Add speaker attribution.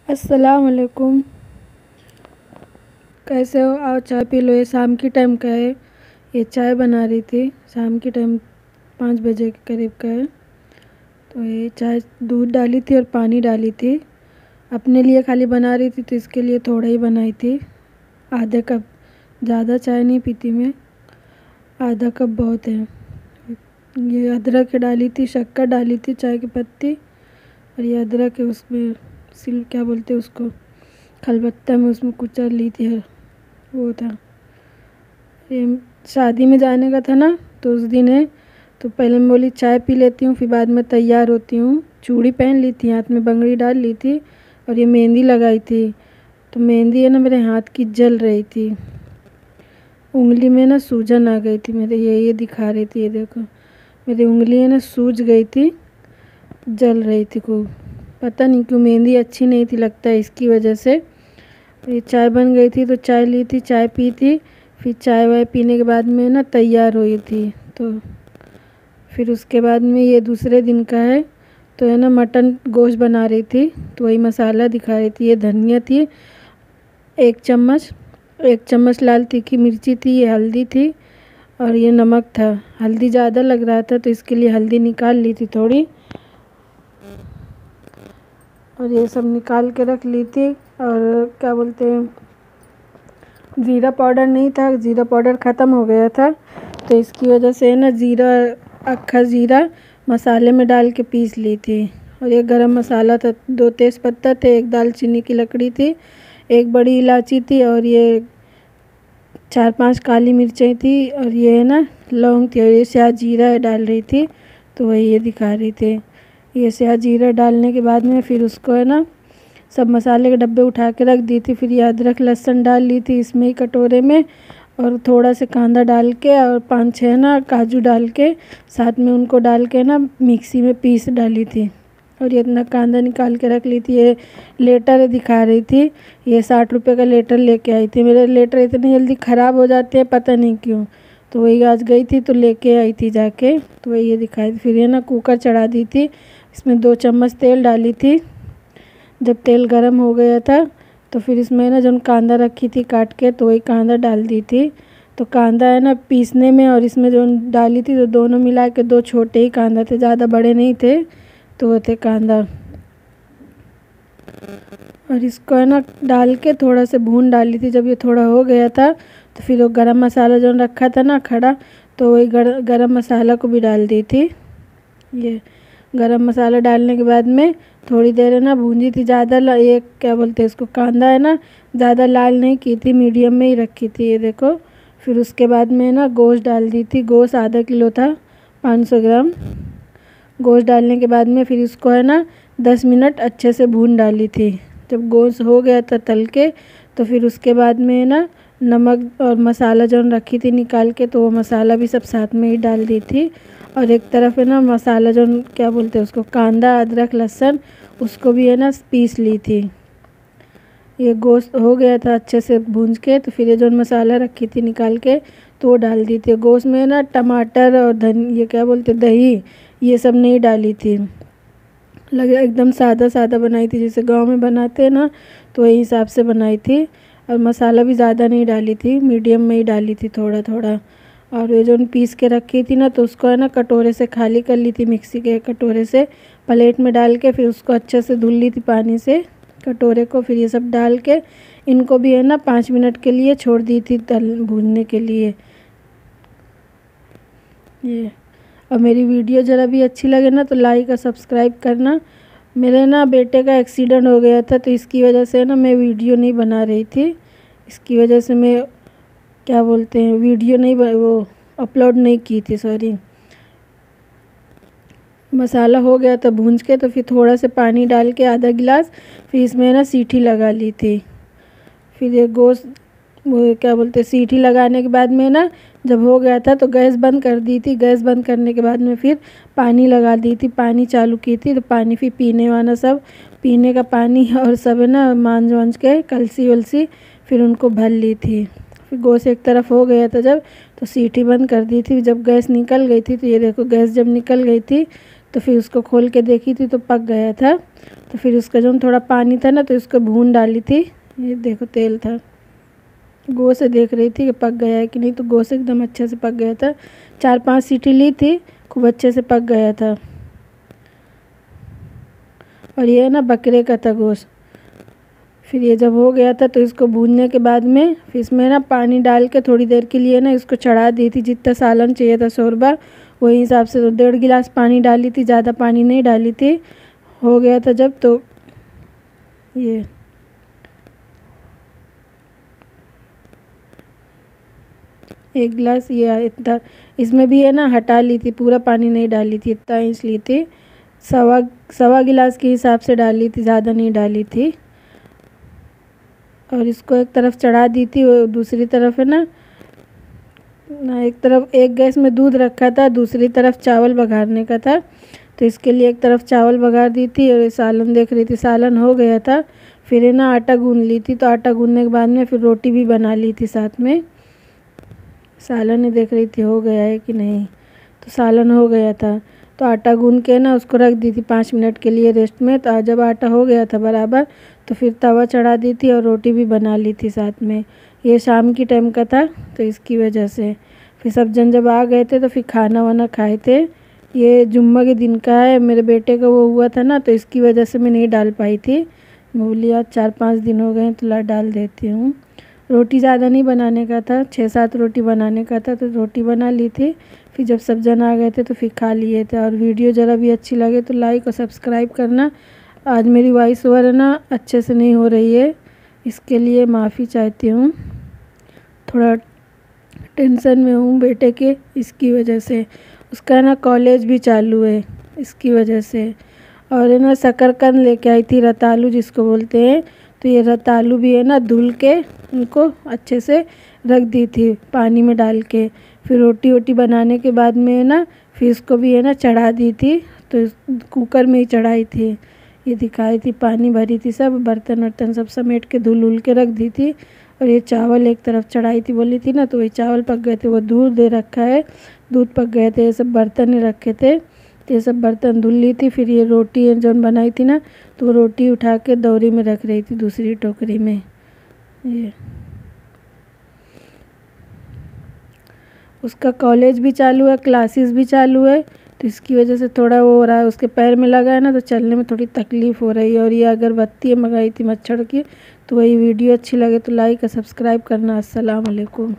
Speaker 1: अस्सलाम वालेकुम। कैसे हो? आओ चाय पी लो। ये शाम की टाइम का है। ये चाय बना रही थी। शाम की टाइम 5 बजे के करीब का है। तो ये चाय दूध डाली थी और पानी डाली थी। अपने लिए खाली बना रही थी तो इसके लिए थोड़ा ही बनाई थी, आधा कप। ज़्यादा चाय नहीं पीती मैं, आधा कप बहुत है। ये अदरक डाली थी, शक्कर डाली थी, चाय की पत्ती, और ये अदरक है उसमें क्या बोलते हैं उसको, खलबत्ता में उसमें कुचल ली थी। वो था, ये शादी में जाने का था ना, तो उस दिन है। तो पहले मैं बोली चाय पी लेती हूँ, फिर बाद में तैयार होती हूँ। चूड़ी पहन ली थी, हाथ में बंगड़ी डाल ली थी, और ये मेहंदी लगाई थी। तो मेहंदी है ना मेरे हाथ की जल रही थी, उंगली में ना सूजन आ गई थी मेरे। ये दिखा रही थी, ये देखो मेरी उंगली है ना सूज गई थी, जल रही थी खूब। पता नहीं क्यों, मेहंदी अच्छी नहीं थी लगता है, इसकी वजह से। ये चाय बन गई थी तो चाय ली थी, चाय पी थी। फिर चाय वाय पीने के बाद में ना तैयार हुई थी। तो फिर उसके बाद में ये दूसरे दिन का है। तो है ना मटन गोश्त बना रही थी, तो वही मसाला दिखा रही थी। ये धनिया थी 1 चम्मच, 1 चम्मच लाल तीखी मिर्ची थी, ये हल्दी थी, और ये नमक था। हल्दी ज़्यादा लग रहा था तो इसके लिए हल्दी निकाल ली थी थोड़ी, और ये सब निकाल के रख ली थी। और क्या बोलते हैं, ज़ीरा पाउडर नहीं था, ज़ीरा पाउडर ख़त्म हो गया था, तो इसकी वजह से ना ज़ीरा, अक्खा ज़ीरा मसाले में डाल के पीस ली थी। और ये गरम मसाला था, 2 तेज़पत्ता थे, 1 दालचीनी की लकड़ी थी, 1 बड़ी इलायची थी, और ये 4-5 काली मिर्चें थी, और ये है ना लौंग थी, और ये स्याह जीरा डाल रही थी। तो वही ये दिखा रही थी। ये स्याह जीरा डालने के बाद में फिर उसको है ना सब मसाले के डब्बे उठा के रख दी थी। फिर ये अदरक लहसुन डाल ली थी इसमें ही कटोरे में, और थोड़ा सा कांदा डाल के और 5-6 ना काजू डाल के साथ में उनको डाल के ना मिक्सी में पीस डाली थी। और ये इतना कांदा निकाल के रख ली थी। ये लेटर दिखा रही थी, ये 60 रुपये का लेटर लेके आई थी। मेरे लेटर इतने जल्दी ख़राब हो जाते हैं, पता नहीं क्यों। तो वही आज गई थी तो लेके आई थी जाके, तो वही ये दिखाई थी। फिर ये ना कुकर चढ़ा दी थी, इसमें 2 चम्मच तेल डाली थी। जब तेल गरम हो गया था तो फिर इसमें ना जो कांदा रखी थी काट के, तो वही कांदा डाल दी थी। तो कांदा है ना पीसने में और इसमें जो डाली थी, तो दोनों मिला के 2 छोटे ही कांदा थे, ज़्यादा बड़े नहीं थे, तो वो थे कांदा। और इसको है ना डाल के थोड़ा से भून डाली थी। जब ये थोड़ा हो गया था तो फिर वो गरम मसाला जो रखा था ना खड़ा, तो वही गरम मसाला को भी डाल दी थी। ये गरम मसाला डालने के बाद में थोड़ी देर है ना भूंजी थी। ज़्यादा ये क्या बोलते हैं इसको, कांदा है ना ज़्यादा लाल नहीं की थी, मीडियम में ही रखी थी, ये देखो। फिर उसके बाद में ना गोश्त डाल दी थी। गोश्त आधा किलो था, 500 ग्राम। गोश्त डालने के बाद में फिर इसको है ना 10 मिनट अच्छे से भून डाली थी। जब गोश्त हो गया था तल के, तो फिर उसके बाद में ना नमक और मसाला जो रखी थी निकाल के, तो वो मसाला भी सब साथ में ही डाल दी थी। और एक तरफ है ना मसाला जो क्या बोलते हैं उसको, कांदा अदरक लहसुन, उसको भी है ना पीस ली थी। ये गोश्त हो गया था अच्छे से भून के, तो फिर ये जो मसाला रखी थी निकाल के, तो वो डाल दी थी। गोश्त में ना टमाटर और ये क्या बोलते दही, ये सब नहीं डाली थी। लगे एकदम सादा सादा बनाई थी, जैसे गांव में बनाते हैं ना, तो वही हिसाब से बनाई थी। और मसाला भी ज़्यादा नहीं डाली थी, मीडियम में ही डाली थी थोड़ा थोड़ा। और ये जो पीस के रखी थी ना, तो उसको है ना कटोरे से खाली कर ली थी, मिक्सी के कटोरे से प्लेट में डाल के, फिर उसको अच्छे से धुल ली थी पानी से कटोरे को। फिर ये सब डाल के इनको भी है ना 5 मिनट के लिए छोड़ दी थी भूनने के लिए। ये, और मेरी वीडियो ज़रा भी अच्छी लगे ना तो लाइक और सब्सक्राइब करना। मेरे ना बेटे का एक्सीडेंट हो गया था, तो इसकी वजह से ना मैं वीडियो नहीं बना रही थी। इसकी वजह से मैं क्या बोलते हैं वीडियो नहीं वो अपलोड नहीं की थी, सॉरी। मसाला हो गया था भूंज के, तो फिर थोड़ा सा पानी डाल के आधा गिलास, फिर इसमें ना सीटी लगा ली थी। फिर ये गोश्त, वो क्या बोलते हैं, सीटी लगाने के बाद में ना जब हो गया था तो गैस बंद कर दी थी। गैस बंद करने के बाद में फिर पानी लगा दी थी, पानी चालू की थी। तो पानी फिर पीने वाला सब, पीने का पानी और सब है ना मांझ वांझ के कलसी वलसी फिर उनको भर ली थी। फिर गोश्त एक तरफ हो गया था जब, तो सीटी बंद कर दी थी। जब गैस निकल गई थी, तो ये देखो गैस जब निकल गई थी, तो फिर उसको खोल के देखी थी तो पक गया था। तो फिर उसका जो थोड़ा पानी था ना तो इसको भून डाली थी। ये देखो तेल था, गो से देख रही थी कि पक गया है कि नहीं, तो गो से एकदम अच्छे से पक गया था। 4-5 सीटी ली थी, खूब अच्छे से पक गया था। और ये ना बकरे का था गोश्त। फिर ये जब हो गया था तो इसको भूनने के बाद में फिर इसमें ना पानी डाल के थोड़ी देर के लिए ना इसको चढ़ा दी थी। जितना सालन चाहिए था शोरबा वही हिसाब से तो 1.5 गिलास पानी डाली थी, ज़्यादा पानी नहीं डाली थी। हो गया था जब तो ये 1 गिलास ये इतना, इसमें भी है ना हटा ली थी, पूरा पानी नहीं डाली थी, इतना इंच ली थी। सवा गिलास के हिसाब से डाली थी, ज़्यादा नहीं डाली थी। और इसको एक तरफ चढ़ा दी थी, और दूसरी तरफ है ना एक तरफ एक गैस में दूध रखा था, दूसरी तरफ चावल बघारने का था। तो इसके लिए एक तरफ चावल बघार दी थी और सालन देख रही थी, सालन हो गया था। फिर है ना आटा गूंद ली थी, तो आटा गूंदने के बाद में फिर रोटी भी बना ली थी साथ में। सालन ही देख रही थी हो गया है कि नहीं, तो सालन हो गया था। तो आटा गूंद के ना उसको रख दी थी 5 मिनट के लिए रेस्ट में। तो जब आटा हो गया था बराबर तो फिर तवा चढ़ा दी थी और रोटी भी बना ली थी साथ में। ये शाम की टाइम का था तो इसकी वजह से फिर सब जन जब आ गए थे तो फिर खाना वाना खाए थे। ये जुम्मा के दिन का है, मेरे बेटे का वो हुआ था ना तो इसकी वजह से मैं नहीं डाल पाई थी। मैं बोली आज 4-5 दिन हो गए तो ला डाल देती हूँ। रोटी ज़्यादा नहीं बनाने का था, 6-7 रोटी बनाने का था तो रोटी बना ली थी। फिर जब सब जन आ गए थे तो फिर खा लिए थे। और वीडियो ज़रा भी अच्छी लगे तो लाइक और सब्सक्राइब करना। आज मेरी वॉइस ओवर है ना अच्छे से नहीं हो रही है, इसके लिए माफ़ी चाहती हूँ। थोड़ा टेंशन में हूँ बेटे के, इसकी वजह से। उसका ना कॉलेज भी चालू है इसकी वजह से। और है ना शकरकंद लेके आई थी, रतालू जिसको बोलते हैं। तो ये रतालू भी है ना धुल के उनको अच्छे से रख दी थी पानी में डाल के। फिर रोटी वोटी बनाने के बाद में है ना फिर इसको भी है ना चढ़ा दी थी, तो कुकर में ही चढ़ाई थी। ये दिखाई थी, पानी भरी थी, सब बर्तन वर्तन सब समेट के धुल उल के रख दी थी। और ये चावल एक तरफ चढ़ाई थी बोली थी ना, तो वही चावल पक गए थे, वो दूध दे रखा है, दूध पक गए थे। ये सब बर्तन रखे थे तो ये सब बर्तन धुल ली थी। फिर ये रोटी जो बनाई थी ना तो वो रोटी उठा के दौरी में रख रही थी दूसरी टोकरी में। ये उसका कॉलेज भी चालू है, क्लासेस भी चालू है, तो इसकी वजह से थोड़ा वो हो रहा है। उसके पैर में लगा है ना तो चलने में थोड़ी तकलीफ़ हो रही है। और ये अगरबत्ती मंगाई थी मच्छर की। तो वही वीडियो अच्छी लगे तो लाइक और सब्सक्राइब करना। अस्सलाम वालेकुम।